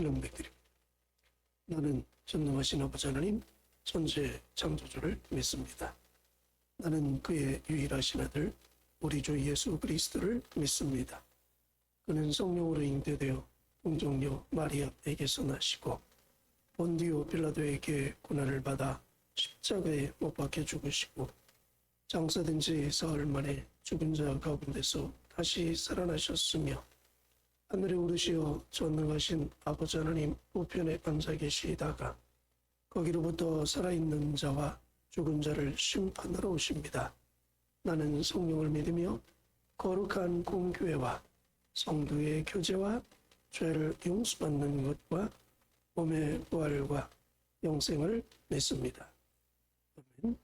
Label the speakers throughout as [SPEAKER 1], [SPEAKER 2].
[SPEAKER 1] 신앙백들입니다. 나는 전능하신 아버지 하나님 전체 창조주를 믿습니다. 나는 그의 유일하신 아들 우리 주 예수 그리스도를 믿습니다. 그는 성령으로 잉태되어 동정녀 마리아에게서 나시고 본디오 빌라도에게 고난을 받아 십자가에 못 박혀 죽으시고 장사된 지 사흘 만에 죽은 자 가운데서 다시 살아나셨으며 하늘에 오르시어 전능하신 아버지 하나님 우편에 앉아 계시다가 거기로부터 살아있는 자와 죽은 자를 심판하러 오십니다. 나는 성령을 믿으며 거룩한 공교회와 성도의 교제와 죄를 용서받는 것과 몸의 부활과 영생을 믿습니다. 아멘.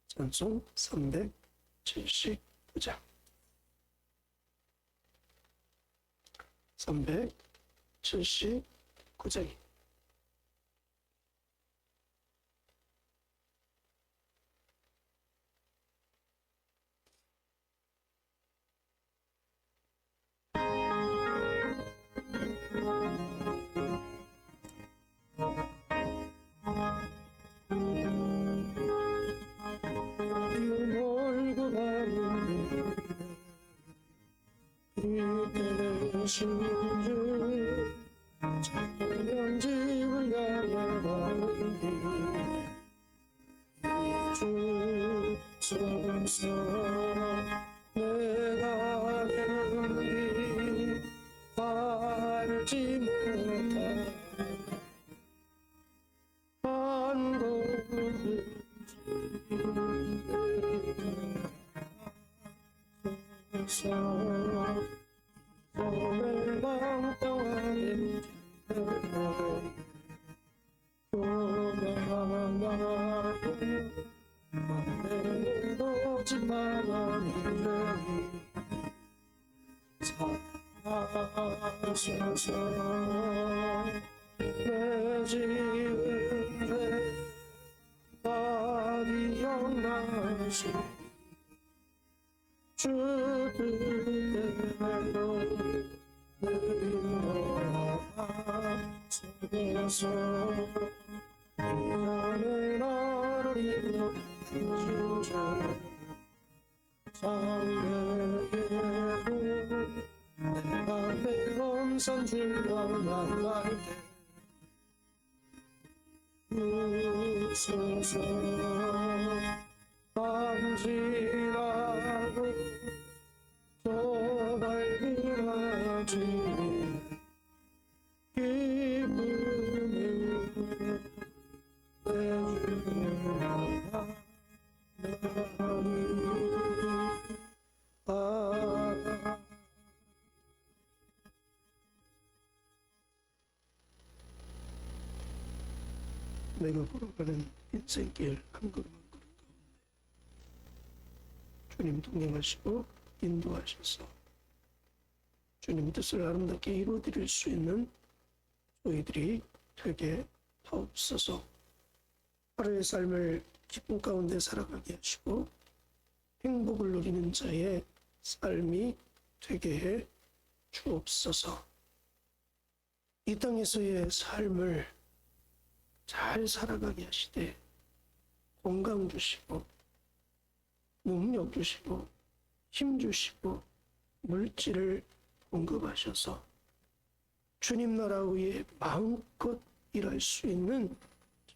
[SPEAKER 1] 찬송 379장 379장입니다. 멀고 가는데 이때는 신주 천년집을 가려가는 길주 속에서 내가 가는 길 알지 못한 한 걸음 소매방 동안에 교만하여 만내도 집하나니 사소서 내 집은 어디 영나시 주들대로 느린 속에서 이전의 나를 이루어 주저 장래의 내가 배운 선주와 만날 때 웃어서 밤지나고 저 밝기라지 기쁨을 내주라 내가 걸어가는 인생길 한 걸음 한 걸음 가운데 주님 동행하시고 인도하셔서 주님 뜻을 아름답게 이루어드릴 수 있는 저희들이 되게 하옵소서. 하루의 삶을 기쁨 가운데 살아가게 하시고 행복을 누리는 자의 삶이 되게 해 주옵소서. 이 땅에서의 삶을 잘 살아가게 하시되 건강 주시고 능력 주시고 힘 주시고 물질을 공급하셔서 주님 나라 위에 마음껏 일할 수 있는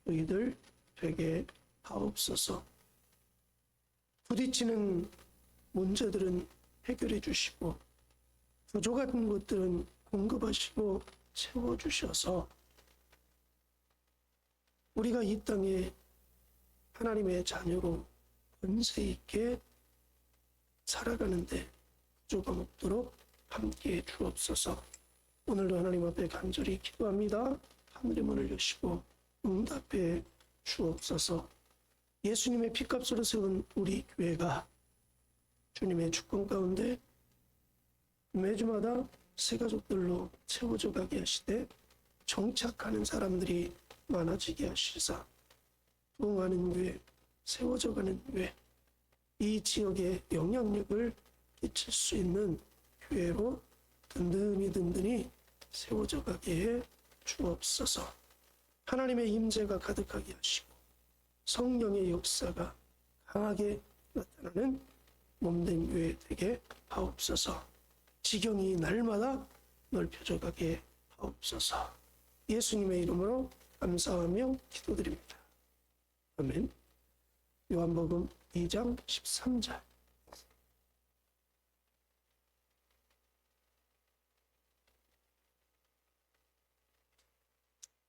[SPEAKER 1] 저희들 되게 하옵소서. 부딪히는 문제들은 해결해 주시고 부족한 것들은 공급하시고 채워주셔서 우리가 이 땅에 하나님의 자녀로 권세 있게 살아가는데 부족함 없도록 함께해 주옵소서. 오늘도 하나님 앞에 간절히 기도합니다. 하늘의 문을 여시고 응답해 주옵소서. 예수님의 피값으로 세운 우리 교회가 주님의 주권 가운데 매주마다 새 가족들로 채워져 가게 하시되 정착하는 사람들이 많아지게 하시사 부흥하는 교회, 세워져가는 교회, 이 지역에 영향력을 끼칠 수 있는 교회로 든든히 세워져 가게 해 주옵소서. 하나님의 임재가 가득하게 하시고 성령의 역사가 강하게 나타나는 몸된 교회 되게 하옵소서. 지경이 날마다 넓혀져 가게 하옵소서. 예수님의 이름으로 감사하며 기도드립니다. 아멘. 요한복음 2장 13절.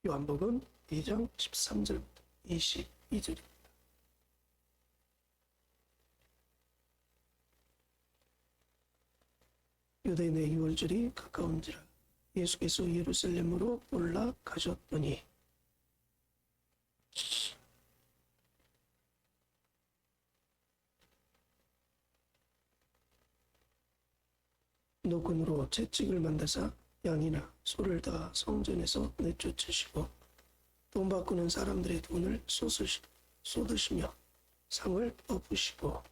[SPEAKER 1] 요한복음 2장 13절부터 22절입니다. 유대인의 유월절이 가까운지라 예수께서 예루살렘으로 올라가셨더니 노끈으로 채찍을 만드사 양이나 소를 다 성전에서 내쫓으시고 돈 바꾸는 사람들의 돈을 쏟으시며 상을 엎으시고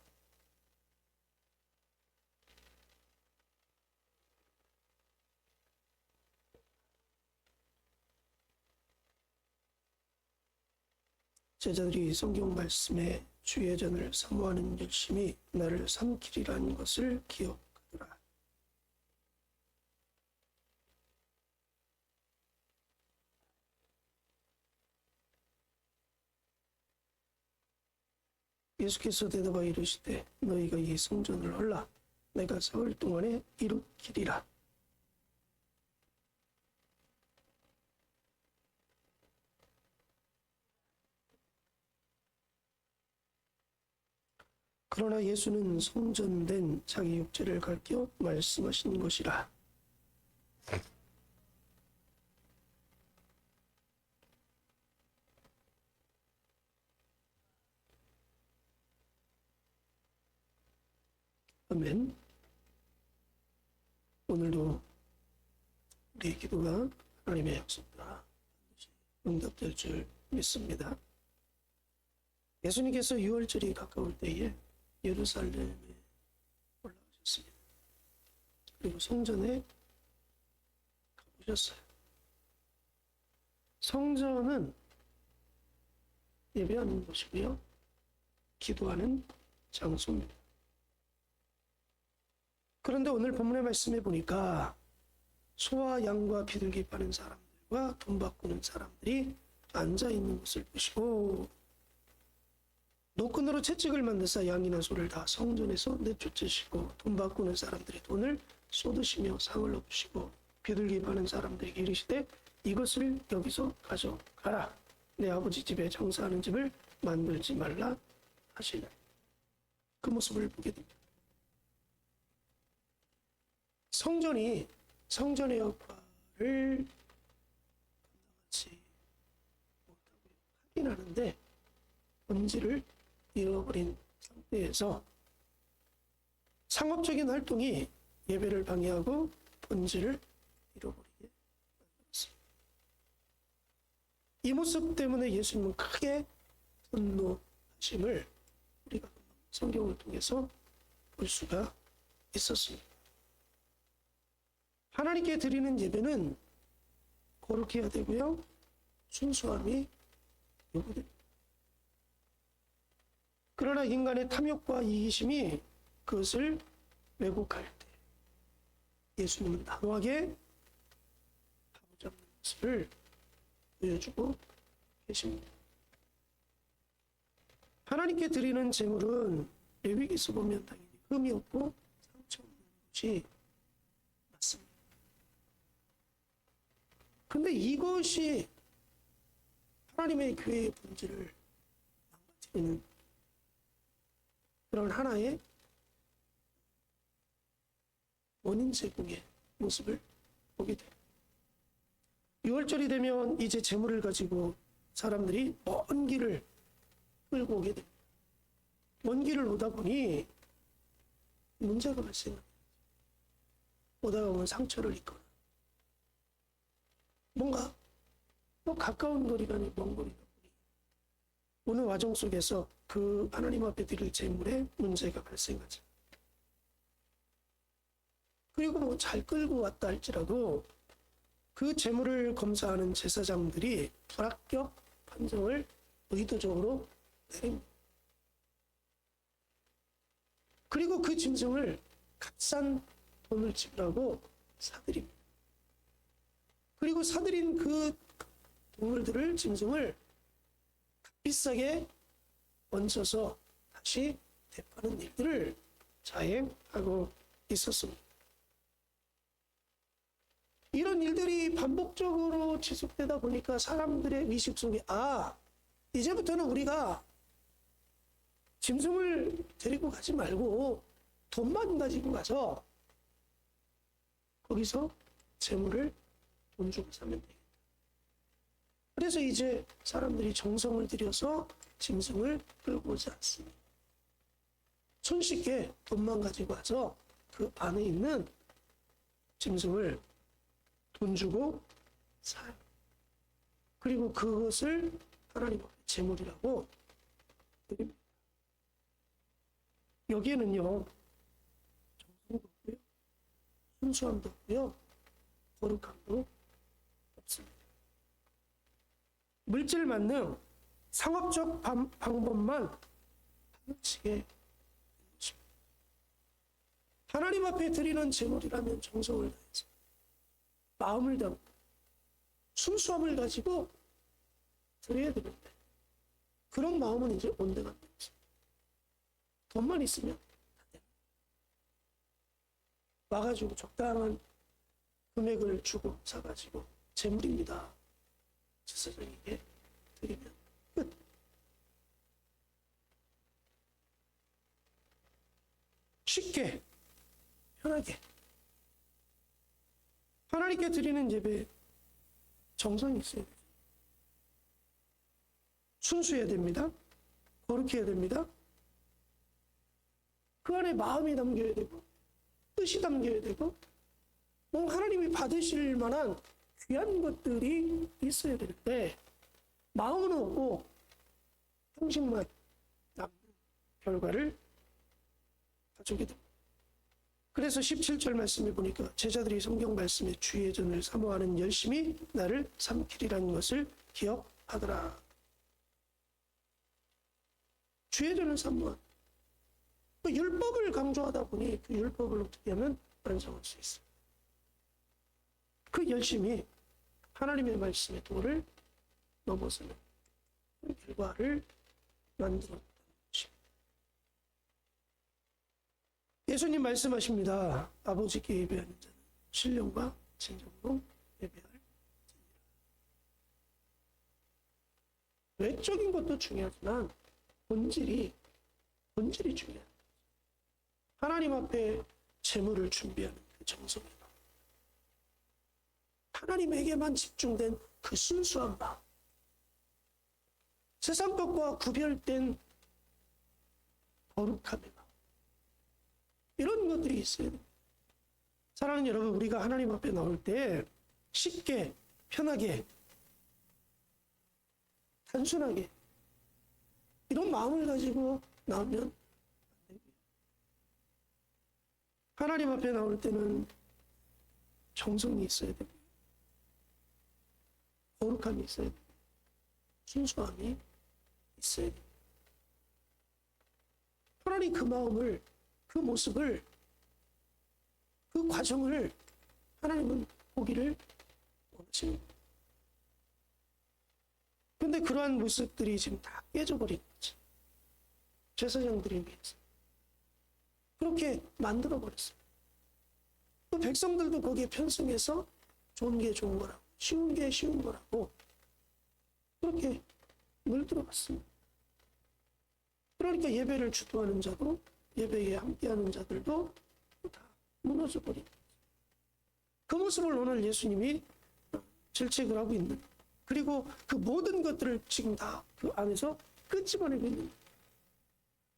[SPEAKER 1] 제자들이 성경 말씀에 주의 전을 사모하는 열심이 나를 삼키리라는 것을 기억하더라. 예수께서 대답하여 이르시되 너희가 이 성전을 헐라 내가 사흘 동안에 이루키리라. 그러나 예수는 성전된 자기 육체를 가리켜 말씀하신 것이라. 아멘. 오늘도 우리의 기도가 하나님의 약속과 반드시 응답될 줄 믿습니다. 예수님께서 유월절이 가까울 때에 예루살렘에 올라가셨습니다. 그리고 성전에 가보셨어요. 성전은 예배하는 곳이고요. 기도하는 장소입니다. 그런데 오늘 본문의 말씀에 보니까 소와 양과 비둘기 파는 사람들과 돈 바꾸는 사람들이 앉아있는 것을 보시고 노끈으로 채찍을 만드사 양이나 소를 다 성전에서 내쫓으시고 돈 바꾸는 사람들의 돈을 쏟으시며 상을 엎으시고 비둘기 파는 사람들에게 이르시되 이것을 여기서 가져가라. 내 아버지 집에 장사하는 집을 만들지 말라 하시는 그 모습을 보게 됩니다. 성전이 성전의 역할을 감당하지 못하고 하긴 하는데 본질을 잃어버린 상태에서 상업적인 활동이 예배를 방해하고 본질을 잃어버리게 만들었습니다. 이 모습 때문에 예수님은 크게 분노하심을 우리가 성경을 통해서 볼 수가 있었습니다. 하나님께 드리는 예배는 거룩해야 되고요. 순수함이 요구됩니다. 그러나 인간의 탐욕과 이기심이 그것을 왜곡할 때 예수님은 단호하게 바로잡는 모습을 보여주고 계십니다. 하나님께 드리는 제물은 레위기서 보면 당연히 흠이 없고 상처 없는 것이 맞습니다. 근데 이것이 하나님의 교회의 본질을 망가뜨리는 그런 하나의 원인 제공의 모습을 보게 돼요. 6월절이 되면 이제 제물을 가지고 사람들이 먼 길을 끌고 오게 됩니다. 먼 길을 오다 보니 문제가 발생합니다. 오다가 보면 상처를 입거나 뭔가 가까운 거리가 아니고 먼 거리다 보니 오는 과정 속에서 그 하나님 앞에 드릴 제물에 문제가 발생하죠. 그리고 뭐 잘 끌고 왔다 할지라도 그 재물을 검사하는 제사장들이 불합격 판정을 의도적으로 내립니다. 그리고 그 짐승을 값싼 돈을 지불하고 사들입니다. 그리고 사들인 그 동물들을, 짐승을 비싸게 얹어서 다시 대파는 일들을 자행하고 있었습니다. 이런 일들이 반복적으로 지속되다 보니까 사람들의 의식 속에 이제부터는 우리가 짐승을 데리고 가지 말고 돈만 가지고 가서 거기서 재물을 돈 주고 사면 되겠다. 그래서 이제 사람들이 정성을 들여서 짐승을 끌고 오지 않습니다. 손쉽게 돈만 가지고 와서 그 안에 있는 짐승을 돈 주고 사요. 그리고 그것을 하나님 앞에 제물이라고 드립니다. 여기에는요, 정성도 없고요, 순수함도 없고요, 거룩함도 없습니다. 물질 만능, 상업적 방법만 파묻히게 되는 것입니다. 하나님 앞에 드리는 제물이라면 정성을 다해서 마음을 담고 순수함을 가지고 드려야 되는데 그런 마음은 이제 온데가 안 되죠. 돈만 있으면 다 돼요. 와가지고 적당한 금액을 주고 사가지고 재물입니다. 제사장에게 드리면 끝. 쉽게 편하게 하나님께 드리는 예배 정성이 있어야 돼요. 순수해야 됩니다. 거룩해야 됩니다. 그 안에 마음이 담겨야 되고 뜻이 담겨야 되고 하나님이 받으실 만한 귀한 것들이 있어야 되는데 마음은 없고 형식만 남는 결과를 가져오게 됩니다. 그래서 17절 말씀에 보니까 제자들이 성경 말씀에 주의 전을 사모하는 열심히 나를 삼키리라는 것을 기억하더라. 주의 전을 사모한 그 율법을 강조하다 보니 그 율법을 어떻게 하면 완성할 수 있어요. 그 열심히 하나님의 말씀의 도를 넘어서는 결과를 만들었다는 것입니다. 예수님 말씀하십니다. 아버지께 예배하는 자는 신령과 진정으로 예배할지니라. 외적인 것도 중요하지만 본질이 중요해요. 하나님 앞에 재물을 준비하는 그 정성이 하나님에게만 집중된 그 순수한 마음, 세상 것과 구별된 거룩함의 마음, 이런 것들이 있어야 됩니다. 사랑하는 여러분, 우리가 하나님 앞에 나올 때 쉽게, 편하게, 단순하게 이런 마음을 가지고 나오면 안 됩니다. 하나님 앞에 나올 때는 정성이 있어야 됩니다. 거룩함이 있어야 됩니다. 순수함이 있어야 됩니다. 하나님 그 마음을, 그 모습을, 그 과정을 하나님은 보기를 원하십니다. 그런데 그러한 모습들이 지금 다 깨져버린 거죠. 제사장들에 의해서. 그렇게 만들어버렸어요. 또 백성들도 거기에 편승해서 좋은 게 좋은 거라고, 쉬운 게 쉬운 거라고 그렇게 물들어갔습니다. 그러니까 예배를 주도하는 자도, 예배에 함께하는 자들도 다 무너져버린 거죠. 그 모습을 오늘 예수님이 질책을 하고 있는, 그리고 그 모든 것들을 지금 다 그 안에서 끄집어내고 있는,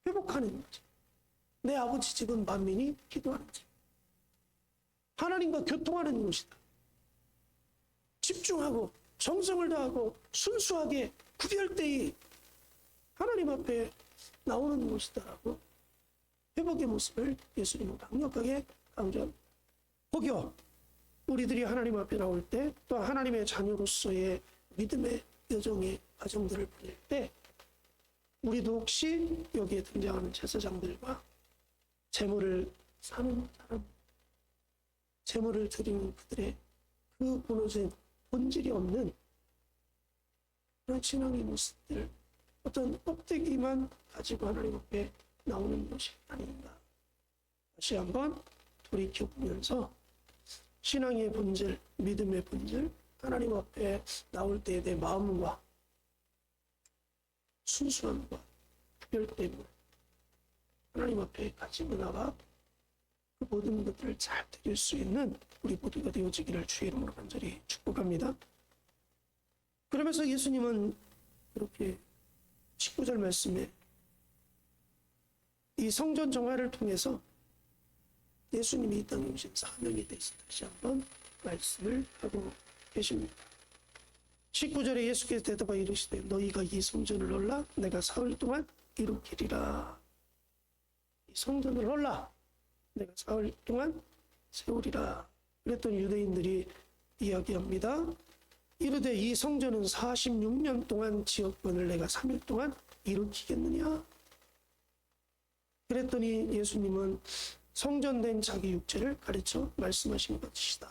[SPEAKER 1] 회복하는 거죠. 내 아버지 집은 만민이 기도하는 집, 하나님과 교통하는 곳이다. 집중하고 정성을 다하고 순수하게 구별되이 하나님 앞에 나오는 곳이다라고 회복의 모습을 예수님은 강력하게 강조합니다. 혹여 우리들이 하나님 앞에 나올 때, 또 하나님의 자녀로서의 믿음의 여정의 과정들을 보낼 때, 우리도 혹시 여기에 등장하는 제사장들과 제물을 사는 사람, 제물을 드리는 그들의 그 무너진 본질이 없는 그런 신앙의 모습들, 어떤 껍데기만 가지고 하나님 앞에 나오는 것이 아닌가. 다시 한번 돌이켜보면서 신앙의 본질, 믿음의 본질, 하나님 앞에 나올 때의 내 마음과 순수함과 특별됨을 하나님 앞에 가지고 나가 그 모든 것들을 잘 드릴 수 있는 우리 모두가 되어지기를 주의 이름으로 간절히 축복합니다. 그러면서 예수님은 이렇게 19절 말씀에 이 성전 정화를 통해서 예수님이 이 땅에 오신 사명에 대해서 다시 한번 말씀을 하고 계십니다. 19절에 예수께서 대답하여 이르시되 너희가 이 성전을 넣으라 내가 사흘 동안 이루기리라. 이 성전을 넣으라 내가 사흘 동안 세우리라. 그랬더니 유대인들이 이야기합니다. 이르되 이 성전은 46년 동안 지었건을 내가 3일 동안 이루기겠느냐. 그랬더니 예수님은 성전된 자기 육체를 가르쳐 말씀하신 것이다.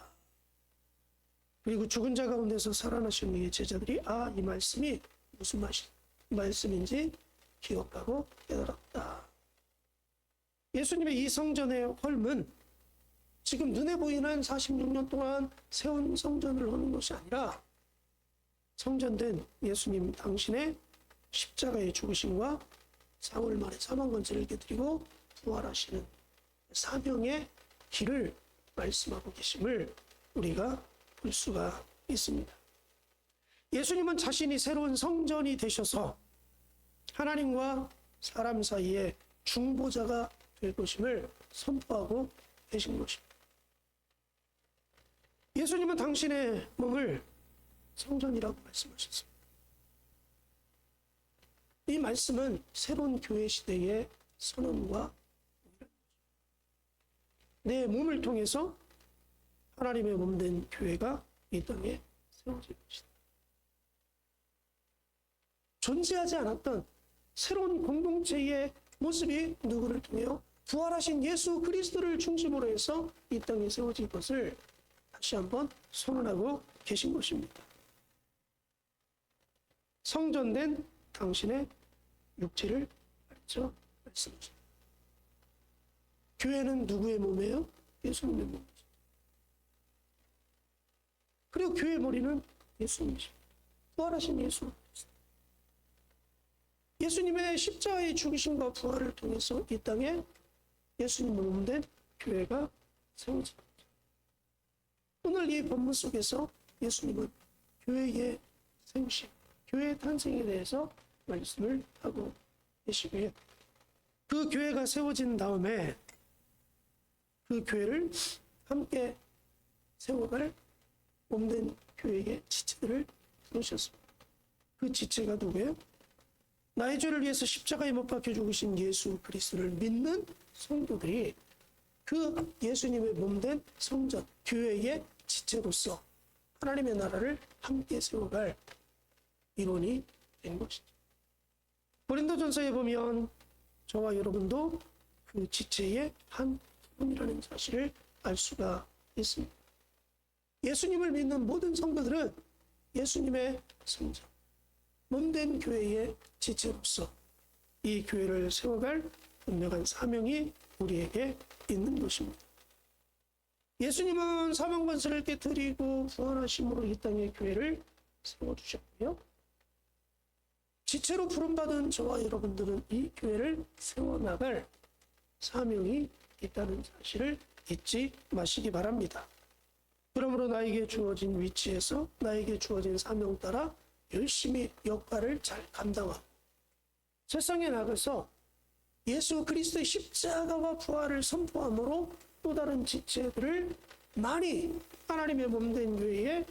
[SPEAKER 1] 그리고 죽은 자 가운데서 살아나신 후에 제자들이 이 말씀이 무슨 말씀인지 기억하고 깨달았다. 예수님의 이 성전의 헐문, 지금 눈에 보이는 46년 동안 세운 성전을 하는 것이 아니라 성전된 예수님 당신의 십자가의 죽으심과 사흘 만에 사망권세를 깨뜨리고 부활하시는 사명의 길을 말씀하고 계심을 우리가 볼 수가 있습니다. 예수님은 자신이 새로운 성전이 되셔서 하나님과 사람 사이에 중보자가 될 것임을 선포하고 계신 것입니다. 예수님은 당신의 몸을 성전이라고 말씀하셨습니다. 이 말씀은 새로운 교회 시대의 선언과 내 몸을 통해서 하나님의 몸된 교회가 이 땅에 세워질 것이다. 존재하지 않았던 새로운 공동체의 모습이 누구를 통하여 부활하신 예수 그리스도를 중심으로 해서 이 땅에 세워질 것을 다시 한번 선언하고 계신 것입니다. 성전된 당신의 육체를 가르쳐 말씀하십니다. 교회는 누구의 몸이에요? 예수님의 몸이죠. 그리고 교회의 머리는 예수님이십니다. 부활하신 예수. 예수님의 십자가의 죽으심과 부활을 통해서 이 땅에 예수님의 몸된 교회가 세워집니다. 오늘 이 본문 속에서 예수님은 교회의 생식, 교회의 탄생에 대해서 말씀을 하고 계시고요. 그 교회가 세워진 다음에 그 교회를 함께 세워갈 몸된 교회의 지체들을 부르셨습니다. 그 지체가 누구예요? 나의 죄를 위해서 십자가에 못 박혀 죽으신 예수 그리스도를 믿는 성도들이 그 예수님의 몸된 성전, 교회의 지체로서 하나님의 나라를 함께 세워갈 일원이 된 것이죠. 고린도전서에 보면 저와 여러분도 그 지체의 한 부분이라는 사실을 알 수가 있습니다. 예수님을 믿는 모든 성도들은 예수님의 성전, 몸된 교회의 지체로서 이 교회를 세워갈 분명한 사명이 우리에게 있는 것입니다. 예수님은 사망권세를 깨뜨리고 부활하심으로 이 땅의 교회를 세워주셨고요. 지체로 부름받은 저와 여러분들은 이 교회를 세워나갈 사명이 있다는 사실을 잊지 마시기 바랍니다. 그러므로 나에게 주어진 위치에서 나에게 주어진 사명 따라 열심히 역할을 잘 감당하고 세상에 나가서 예수 그리스도의 십자가와 부활을 선포함으로 또 다른 지체들을 많이 하나님의 몸된 교회에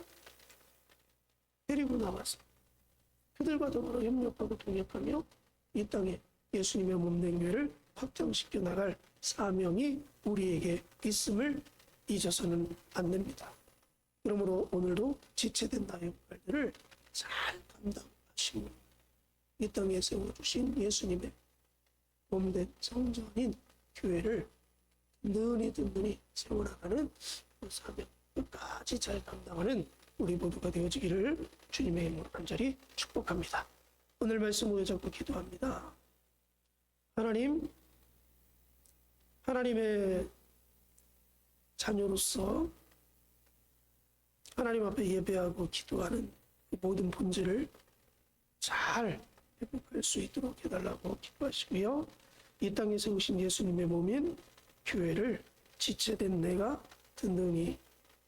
[SPEAKER 1] 데리고 나와서 그들과 더불어 협력하고 동역하며 이 땅에 예수님의 몸된 교회를 확장시켜 나갈 사명이 우리에게 있음을 잊어서는 안 됩니다. 그러므로 오늘도 지체된 나의 역할들을 잘 감당하시고 이 땅에 세워주신 예수님의 몸된 성전인 교회를 든든히 세워나가는 그 사명 끝까지 잘 감당하는 우리 모두가 되어지기를 주님의 이름으로 간절히 축복합니다. 오늘 말씀 후에 잡고 기도합니다. 하나님, 하나님의 자녀로서 하나님 앞에 예배하고 기도하는 그 모든 본질을 잘 회복할 수 있도록 해달라고 기도하시고요. 이 땅에 세우신 예수님의 몸인 교회를 지체된 내가 든든히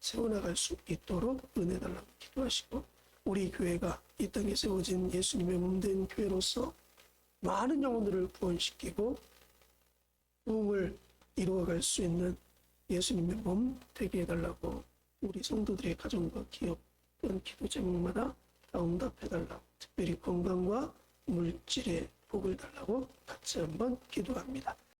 [SPEAKER 1] 세워나갈 수 있도록 은혜 달라고 기도하시고 우리 교회가 이 땅에 세워진 예수님의 몸된 교회로서 많은 영혼들을 구원시키고 부흥을 이루어갈 수 있는 예수님의 몸 되게 해달라고 우리 성도들의 가정과 기업 또는 기도 제목마다 다 응답해달라고 특별히 건강과 물질의 복을 달라고 같이 한번 기도합니다.